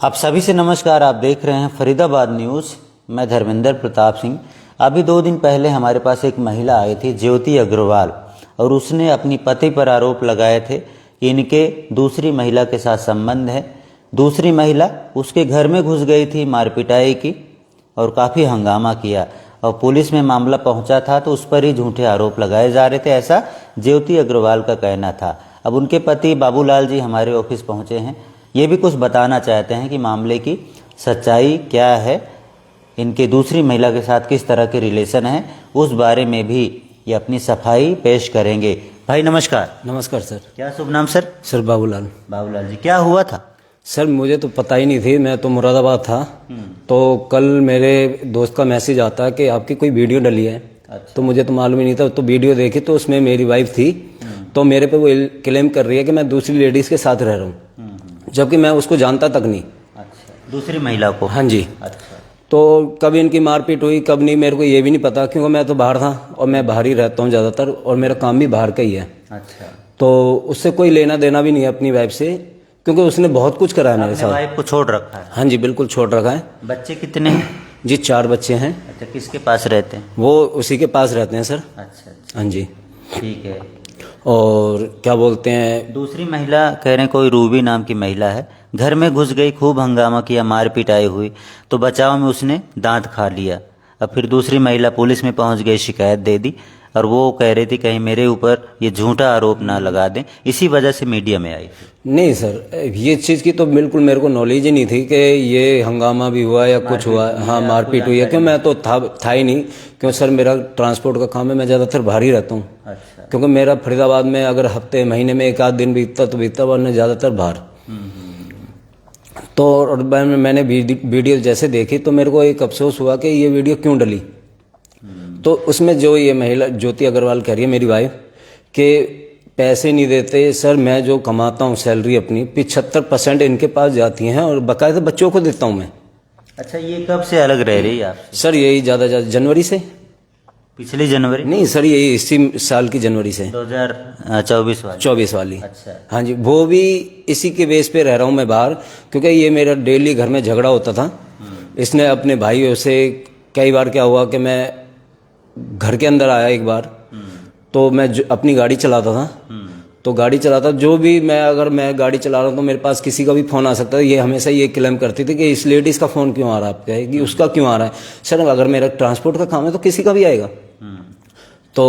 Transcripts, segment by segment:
आप सभी से नमस्कार। आप देख रहे हैं फरीदाबाद न्यूज़। मैं धर्मेंद्र प्रताप सिंह। अभी 2 दिन पहले हमारे पास एक महिला आई थी, ज्योति अग्रवाल, और उसने अपनी पति पर आरोप लगाए थे कि इनके दूसरी महिला के साथ संबंध है। दूसरी महिला उसके घर में घुस गई थी, मारपिटाई की और काफ़ी हंगामा किया और पुलिस में मामला पहुंचा था तो उस पर ही झूठे आरोप लगाए जा रहे थे, ऐसा ज्योति अग्रवाल का कहना था। अब उनके पति बाबूलाल जी हमारे ऑफिस पहुंचे हैं। ये भी कुछ बताना चाहते हैं कि मामले की सच्चाई क्या है, इनके दूसरी महिला के साथ किस तरह के रिलेशन है, उस बारे में भी ये अपनी सफाई पेश करेंगे। भाई नमस्कार। नमस्कार सर। क्या शुभ नाम सर? सर बाबूलाल। बाबूलाल जी, क्या हुआ था? सर मुझे तो पता ही नहीं थी, मैं तो मुरादाबाद था। तो कल मेरे दोस्त का मैसेज आता है कि आपकी कोई वीडियो डली है। अच्छा। तो मुझे तो मालूम ही नहीं था। तो वीडियो देखी तो उसमें मेरी वाइफ थी, तो मेरे पे वो क्लेम कर रही है कि मैं दूसरी लेडीज के साथ रह रहा हूँ, जबकि मैं उसको जानता तक नहीं। अच्छा, दूसरी महिला को? हाँ जी। अच्छा। तो कब इनकी मारपीट हुई कब नहीं, मेरे को ये भी नहीं पता, क्योंकि मैं तो बाहर था और मैं बाहर ही रहता हूँ ज़्यादातर, और मेरा काम भी बाहर का ही है। अच्छा। तो उससे कोई लेना देना भी नहीं है अपनी वाइफ से, क्योंकि उसने बहुत कुछ करा है मेरे साथ। वाइफ को छोड़ रखा है? हाँ जी, बिल्कुल छोड़ रखा है। बच्चे कितने हैं? जी 4 बच्चे हैं। अच्छा, किसके पास रहते हैं? वो उसी के पास रहते हैं सर। अच्छा। हाँ जी। ठीक है। और क्या बोलते हैं, दूसरी महिला कह रहे हैं कोई रूबी नाम की महिला है, घर में घुस गई, खूब हंगामा किया, मार पिटाई हुई, तो बचाव में उसने दांत खा लिया। अब फिर दूसरी महिला पुलिस में पहुंच गई, शिकायत दे दी और वो कह रही थी कहीं मेरे ऊपर ये झूठा आरोप ना लगा दें, इसी वजह से मीडिया में आई थी। नहीं सर, ये चीज़ की तो बिल्कुल मेरे को नॉलेज ही नहीं थी कि ये हंगामा भी हुआ या कुछ हुआ। हाँ, मारपीट हुई है, क्यों मैं तो था ही नहीं, क्यों सर मेरा ट्रांसपोर्ट का काम है, मैं ज़्यादातर बाहर ही रहता हूँ। अच्छा। क्योंकि मेरा फरीदाबाद में अगर हफ्ते महीने में 1 आध दिन बीतता तो बीतता, वरना ज़्यादातर बाहर। तो और मैंने वीडियो जैसे देखी तो मेरे को एक अफसोस हुआ कि ये वीडियो क्यों डली। तो उसमें जो ये महिला ज्योति अग्रवाल कह रही है मेरी वाइफ, कि पैसे नहीं देते सर, मैं जो कमाता हूँ सैलरी अपनी 75% इनके पास जाती हैं और बकायदा बच्चों को देता हूँ मैं। अच्छा, ये कब से अलग रह रही है आप? सर यही ज़्यादा जनवरी से। पिछली जनवरी? नहीं सर, यही इसी साल की जनवरी से, 2024 वाली। 24 वाली। अच्छा। हाँ जी, वो भी इसी के बेस पे रह रहा हूँ मैं बाहर, क्योंकि ये मेरा डेली घर में झगड़ा होता था। इसने अपने भाइयों से, कई बार क्या हुआ कि मैं घर के अंदर आया एक बार, तो मैं अपनी गाड़ी चलाता था, तो गाड़ी चलाता जो भी अगर मैं गाड़ी चला रहा हूँ तो मेरे पास किसी का भी फ़ोन आ सकता है। ये हमेशा ये क्लेम करती थी कि इस लेडीज़ का फ़ोन क्यों आ रहा है आपका, कि उसका क्यों आ रहा है। सर अगर मेरा ट्रांसपोर्ट का काम है तो किसी का भी आएगा। तो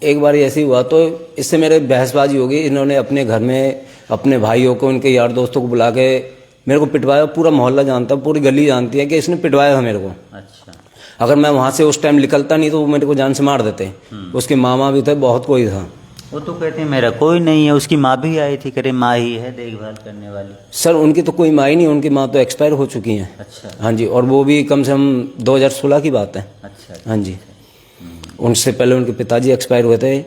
एक बार ऐसे ही हुआ, तो इससे मेरे बहसबाजी हो गई। इन्होंने अपने घर में अपने भाइयों को, उनके यार दोस्तों को बुला के मेरे को पिटवाया। पूरा मोहल्ला जानता है, पूरी गली जानती है कि इसने पिटवाया था मेरे को। अच्छा। अगर मैं वहाँ से उस टाइम निकलता नहीं तो वो मेरे को जान से मार देते। उसके मामा भी थे, बहुत कोई था। वो तो कहते हैं मेरा कोई नहीं है, उसकी माँ भी आई थी, करे माँ ही है देखभाल करने वाली। सर उनकी तो कोई माँ ही नहीं, उनकी माँ तो एक्सपायर हो चुकी हैं। अच्छा। हाँ जी, और वो भी कम से कम 2016 की बात है। अच्छा। हाँ जी, उनसे पहले उनके पिताजी एक्सपायर हुए थे।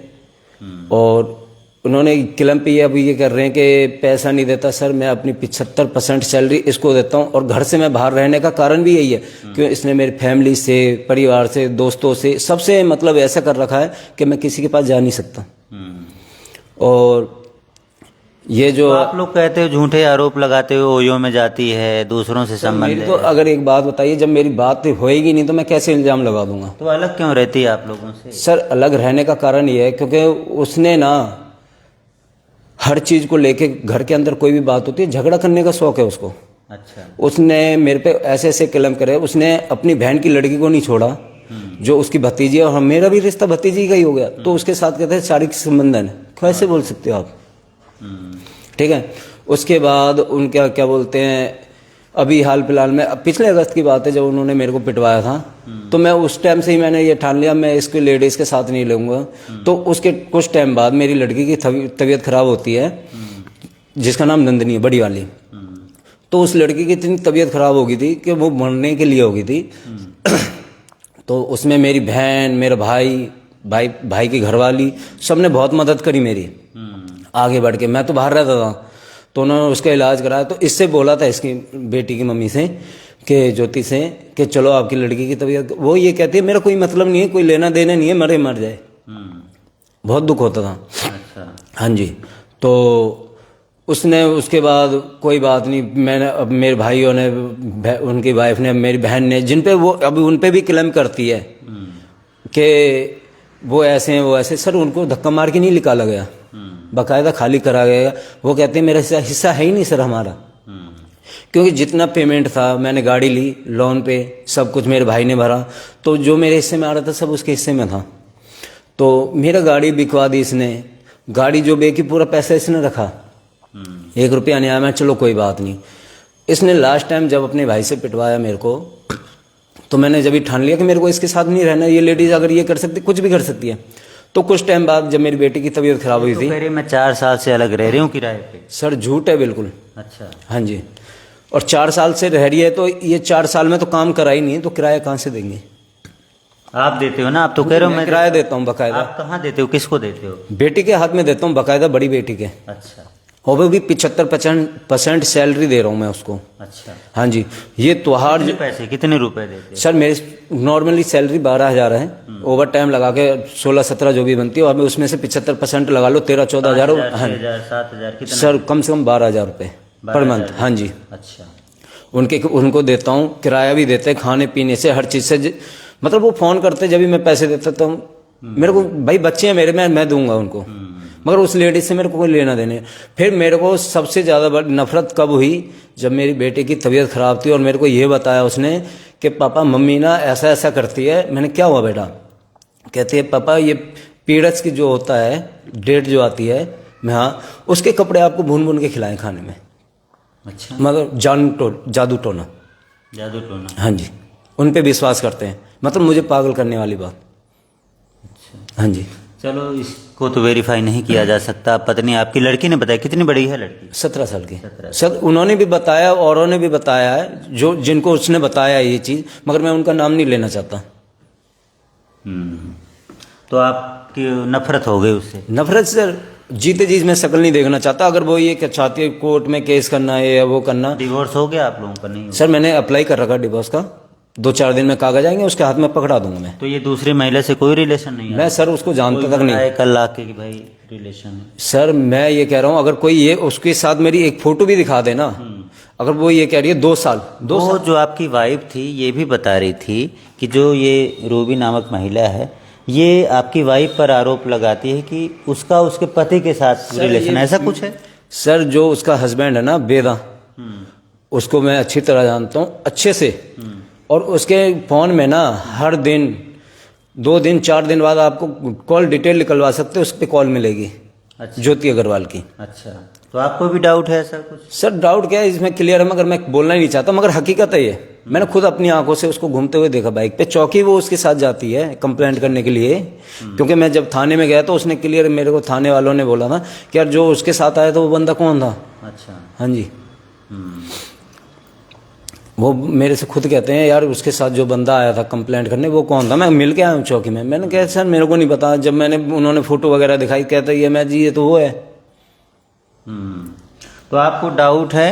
और उन्होंने क्लेम पे अभी ये कर रहे हैं कि पैसा नहीं देता सर, मैं अपनी 75% सैलरी इसको देता हूँ, और घर से मैं बाहर रहने का कारण भी यही है कि इसने मेरी फैमिली से, परिवार से, दोस्तों से, सबसे मतलब ऐसा कर रखा है कि मैं किसी के पास जा नहीं सकता। और ये जो तो आप लोग कहते हो झूठे आरोप लगाते हो, ओयो में जाती है, दूसरों से संबंध है। तो अगर एक बात बताइए, जब मेरी बात होएगी नहीं तो मैं कैसे इल्जाम लगा दूंगा। तो अलग क्यों रहती है आप लोगों से? सर अलग रहने का कारण ये है क्योंकि उसने ना हर चीज को लेके, घर के अंदर कोई भी बात होती है, झगड़ा करने का शौक है उसको। अच्छा। उसने मेरे पे ऐसे ऐसे कलम करे, उसने अपनी बहन की लड़की को नहीं छोड़ा, जो उसकी भतीजी है, और मेरा भी रिश्ता भतीजी का ही हो गया, तो उसके साथ कहते हैं शारीरिक संबंधन है। कैसे बोल सकते हो आप? ठीक है। उसके बाद उनका क्या बोलते हैं, अभी हाल फिलहाल में पिछले अगस्त की बात है, जब उन्होंने मेरे को पिटवाया था, तो मैं उस टाइम से ही मैंने ये ठान लिया मैं इसके लेडीज के साथ नहीं लूंगा। तो उसके कुछ टाइम बाद मेरी लड़की की तबीयत खराब होती है, जिसका नाम नंदनी है, बड़ी वाली। तो उस लड़की की इतनी तबीयत खराब हो गई थी कि वो मरने के लिए हो गई थी। तो उसमें मेरी बहन, मेरा भाई की घरवाली, सबने बहुत मदद करी मेरी आगे बढ़ के। मैं तो बाहर रहता था, तो उन्होंने उसका इलाज कराया। तो इससे बोला था इसकी बेटी की मम्मी से, कि ज्योति से, कि चलो आपकी लड़की की तबीयत, वो ये कहती है मेरा कोई मतलब नहीं है, कोई लेना देना नहीं है, मर जाए। बहुत दुख होता था। अच्छा। हाँ जी। तो उसने उसके बाद कोई बात नहीं, मैंने अब मेरे भाइयों ने, उनकी वाइफ ने, मेरी बहन ने, जिन पे वो अभी उन पे भी क्लेम करती है कि वो ऐसे हैं वो ऐसे। सर उनको धक्का मार के नहीं निकाला गया, बाकायदा खाली करा गया। वो कहते हैं मेरा हिस्सा है ही नहीं सर हमारा, क्योंकि जितना पेमेंट था मैंने गाड़ी ली लोन पे, सब कुछ मेरे भाई ने भरा, तो जो मेरे हिस्से में आ रहा था सब उसके हिस्से में था। तो मेरा गाड़ी बिकवा दी इसने, गाड़ी जो बेची पूरा पैसा इसने रखा, 1 रुपया नहीं आया। मैं चलो कोई बात नहीं। इसने लास्ट टाइम जब अपने भाई से पिटवाया मेरे को, तो मैंने जब ही ठान लिया कि मेरे को इसके साथ नहीं रहना, ये लेडीज अगर ये कर सकती कुछ भी कर सकती है। तो कुछ टाइम बाद जब मेरी बेटी की तबीयत खराब हुई थी, मैं 4 साल से अलग रह रही हूँ किराए पे। सर झूठ है बिल्कुल। अच्छा। हाँ जी, और 4 साल से रह रही है, तो ये 4 साल में तो काम करा ही नहीं है, तो किराया कहाँ से देंगे? आप देते हो ना, आप तो कह रहे हो। मैं किराया देता हूँ बकायदा। आप कहाँ देते हो, किसको देते हो? बेटी के हाथ में देता हूँ बकायदा, बड़ी बेटी के। अच्छा। और वो भी 75% सैलरी दे रहा हूँ मैं उसको। अच्छा। हाँ जी, ये त्योहार पैसे कितने रुपए देते हो? सर मेरी नॉर्मली सैलरी 12,000 है, ओवर टाइम लगा के 16-17 जो भी बनती है, और मैं उसमें से 75% लगा लो, 13-14 हज़ार। 7,000 कितना? सर कम से कम 12,000 रुपये पर मंथ। हाँ जी। अच्छा। उनको देता हूँ, किराया भी देते, खाने पीने से, हर चीज़ से। मतलब वो फ़ोन करते जब भी मैं पैसे देता, तो मेरे को भाई बच्चे हैं मेरे, मैं दूंगा उनको, मगर उस लेडीज से मेरे को कोई लेना देने। फिर मेरे को सबसे ज़्यादा नफरत कब हुई, जब मेरी बेटी की तबीयत ख़राब थी और मेरे को ये बताया उसने कि पापा मम्मी ना ऐसा ऐसा करती है। मैंने क्या हुआ बेटा? कहती है पापा ये पीरियड्स की जो होता है डेट जो आती है, मैं हाँ उसके कपड़े आपको भून भून के खिलाएं खाने में। अच्छा। मगर जादू टोना। हाँ जी, उन पे विश्वास करते हैं, मतलब मुझे पागल करने वाली बात। अच्छा। हाँ जी। चलो इसको तो वेरीफाई नहीं किया जा सकता। पत्नी आपकी, लड़की ने बताया कितनी बड़ी है लड़की? 17 साल की। सर उन्होंने भी बताया, औरों ने भी बताया है, जो जिनको उसने बताया ये चीज़, मगर मैं उनका नाम नहीं लेना चाहता। तो आपकी नफरत हो गई उससे? नफरत सर, जीते जी मैं शक्ल नहीं देखना चाहता। अगर वो ये चाहती है कोर्ट में केस करना है या वो करना। डिवोर्स हो गया आप लोगों का? नहीं सर मैंने अप्लाई कर रखा डिवोर्स का, 2-4 दिन में कागज आएंगे, उसके हाथ में पकड़ा दूंगा मैं। तो ये दूसरी महिला से कोई रिलेशन नहीं है? मैं सर उसको जानता तक नहीं। कल आके कि भाई रिलेशन है। सर मैं ये कह रहा हूँ, अगर कोई ये उसके साथ मेरी एक फोटो भी दिखा दे ना, अगर वो ये कह रही है 2 साल। जो आपकी वाइफ थी ये भी बता रही थी कि जो ये रूबी नामक महिला है, ये आपकी वाइफ पर आरोप लगाती है कि उसका उसके पति के साथ रिलेशन, ऐसा कुछ है? सर जो उसका हस्बैंड है ना बेदा, उसको मैं अच्छी तरह जानता हूँ, अच्छे से। और उसके फ़ोन में ना हर दिन 2 दिन 4 दिन बाद आपको कॉल डिटेल निकलवा सकते हो, उस पर कॉल मिलेगी। अच्छा। ज्योति अग्रवाल की। अच्छा, तो आपको भी डाउट है ऐसा कुछ? सर डाउट क्या है इसमें, क्लियर है, मगर मैं बोलना ही नहीं चाहता, मगर हकीकत है ये। मैंने खुद अपनी आंखों से उसको घूमते हुए देखा बाइक पे। चौकी वो उसके साथ जाती है कंप्लेंट करने के लिए, क्योंकि मैं जब थाने में गया तो उसने क्लियर, मेरे को थाने वालों ने बोला था कि यार जो उसके साथ आया था वो बंदा कौन था। अच्छा। हाँ जी। वो मेरे से खुद कहते हैं यार उसके साथ जो बंदा आया था कंप्लेंट करने वो कौन था। मैं मिल के आया हूँ चौकी में। मैंने कहा सर मेरे को नहीं पता। जब मैंने उन्होंने फोटो वगैरह दिखाई, कहता ये मैं जी ये तो वो है। तो आपको डाउट है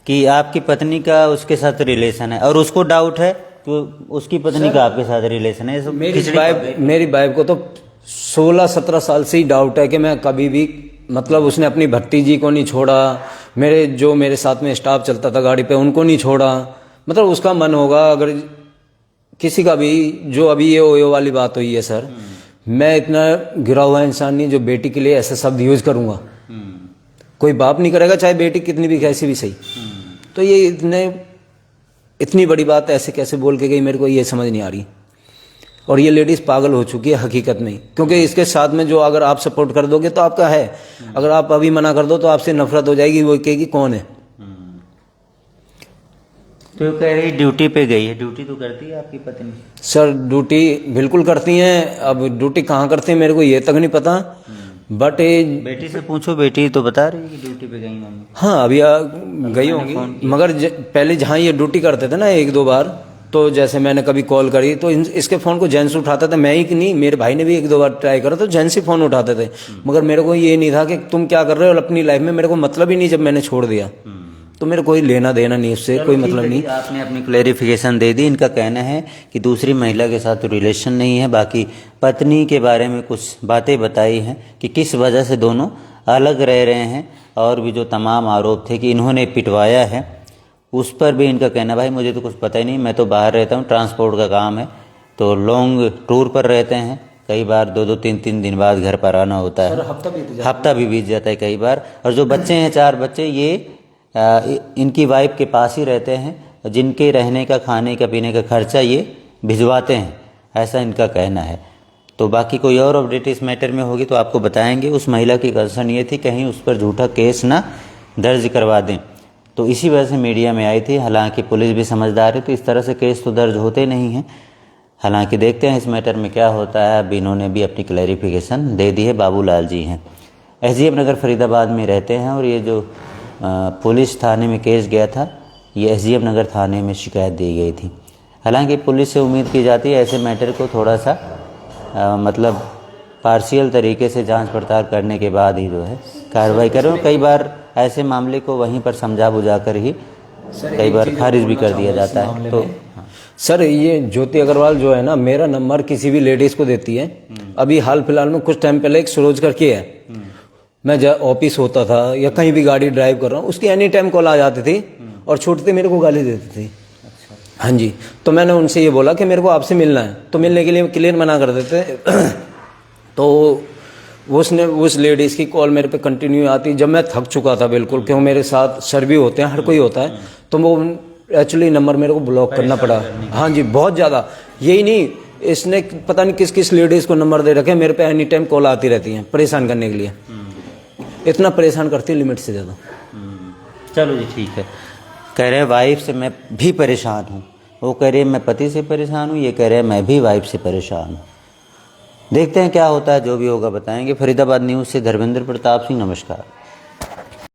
कि आपकी पत्नी का उसके साथ रिलेशन है, और उसको डाउट है कि उसकी पत्नी का आपके साथ रिलेशन है। मेरी वाइफ को तो 16-17 साल से ही डाउट है कि मैं कभी भी, मतलब उसने अपनी भतीजी को नहीं छोड़ा, मेरे साथ में स्टाफ चलता था गाड़ी पे उनको नहीं छोड़ा। मतलब उसका मन होगा अगर किसी का भी, जो अभी ये ओयो वाली बात हुई है सर, मैं इतना गिरा हुआ इंसान नहीं जो बेटी के लिए ऐसा शब्द यूज करूंगा। कोई बाप नहीं करेगा, चाहे बेटी कितनी भी कैसी भी सही। तो ये इतनी बड़ी बात ऐसे कैसे बोल के गई, मेरे को ये समझ नहीं आ रही। और ये लेडीज पागल हो चुकी है हकीकत में, क्योंकि इसके साथ में जो अगर आप सपोर्ट कर दोगे तो आपका है, अगर आप अभी मना कर दो तो आपसे नफरत हो जाएगी। वो कहेगी कौन है। तो कह रही ड्यूटी पे गई है। ड्यूटी तो करती है आपकी पत्नी? सर ड्यूटी बिल्कुल करती हैं। अब ड्यूटी कहाँ करती है मेरे को ये तक नहीं पता, बट बेटी से पूछो, बेटी तो बता रही है कि ड्यूटी पे गई मम्मी। हाँ अभी गई होंगी, मगर पहले जहाँ ये ड्यूटी करते थे ना 1-2 बार, तो जैसे मैंने कभी कॉल करी तो इसके फ़ोन को जेंट्स उठाता था। मैं ही नहीं, मेरे भाई ने भी 1-2 बार ट्राई करा तो जेंट्स ही फ़ोन उठाते थे। मगर मेरे को ये नहीं था कि तुम क्या कर रहे हो अपनी लाइफ में, मेरे को मतलब ही नहीं। जब मैंने छोड़ दिया तो मेरे कोई लेना देना नहीं उससे, कोई मतलब नहीं। आपने अपनी क्लैरिफिकेशन दे दी। इनका कहना है कि दूसरी महिला के साथ रिलेशन नहीं है, बाकी पत्नी के बारे में कुछ बातें बताई हैं कि किस वजह से दोनों अलग रह रहे हैं। और भी जो तमाम आरोप थे कि इन्होंने पिटवाया है, उस पर भी इनका कहना भाई मुझे तो कुछ पता ही नहीं, मैं तो बाहर रहता हूँ, ट्रांसपोर्ट का काम है, तो लॉन्ग टूर पर रहते हैं, कई बार 2-2 3-3 दिन बाद घर पर आना होता है, हफ्ता भी बीत जाता है कई बार। और जो बच्चे हैं 4 बच्चे, ये इनकी वाइफ के पास ही रहते हैं, जिनके रहने का, खाने का, पीने का खर्चा ये भिजवाते हैं, ऐसा इनका कहना है। तो बाकी कोई और अपडेट इस मैटर में होगी तो आपको बताएंगे। उस महिला की कंसर्न ये थी कहीं उस पर झूठा केस ना दर्ज करवा दें, तो इसी वजह से मीडिया में आई थी। हालांकि पुलिस भी समझदार है, तो इस तरह से केस तो दर्ज होते नहीं हैं। हालांकि देखते हैं इस मैटर में क्या होता है। अब इन्होंने भी अपनी क्लैरिफिकेशन दे दी है। बाबूलाल जी हैं, SGF नगर फरीदाबाद में रहते हैं, और ये जो पुलिस थाने में केस गया था, ये SGF नगर थाने में शिकायत दी गई थी। हालांकि पुलिस से उम्मीद की जाती है ऐसे मैटर को थोड़ा सा मतलब पार्शियल तरीके से जांच पड़ताल करने के बाद ही जो है कार्रवाई करें। कई बार ऐसे मामले को वहीं पर समझा बुझा कर ही कई बार खारिज भी कर दिया जाता है। तो सर, ये ज्योति अग्रवाल जो है ना, मेरा नंबर किसी भी लेडीज को देती है। अभी हाल फिलहाल में कुछ टाइम पहले एक सरोज करके है, मैं जब ऑफिस होता था या कहीं भी गाड़ी ड्राइव कर रहा हूँ, उसकी एनी टाइम कॉल आ जाती थी और छूटते मेरे को गाली देती थी। हाँ जी, तो मैंने उनसे ये बोला कि मेरे को आपसे मिलना है, तो मिलने के लिए क्लियर मना कर देते। तो उसने उस लेडीज़ की कॉल मेरे पे कंटिन्यू आती। जब मैं थक चुका था बिल्कुल, क्यों मेरे साथ सर भी होते हैं, हर कोई होता है, तो वो एक्चुअली नंबर मेरे को ब्लॉक करना पड़ा। हाँ जी, बहुत ज़्यादा। यही नहीं, इसने पता नहीं किस किस लेडीज़ को नंबर दे रखे, मेरे पे एनी टाइम कॉल आती रहती हैं परेशान करने के लिए। इतना परेशान करती है लिमिट से ज़्यादा। चलो जी, ठीक है। कह रहे वाइफ से मैं भी परेशान हूँ, वो कह रहे मैं पति से परेशान हूँ, ये कह रहे मैं भी वाइफ से परेशान हूँ। देखते हैं क्या होता है, जो भी होगा बताएंगे। फरीदाबाद न्यूज़ से धर्मेंद्र प्रताप सिंह, नमस्कार।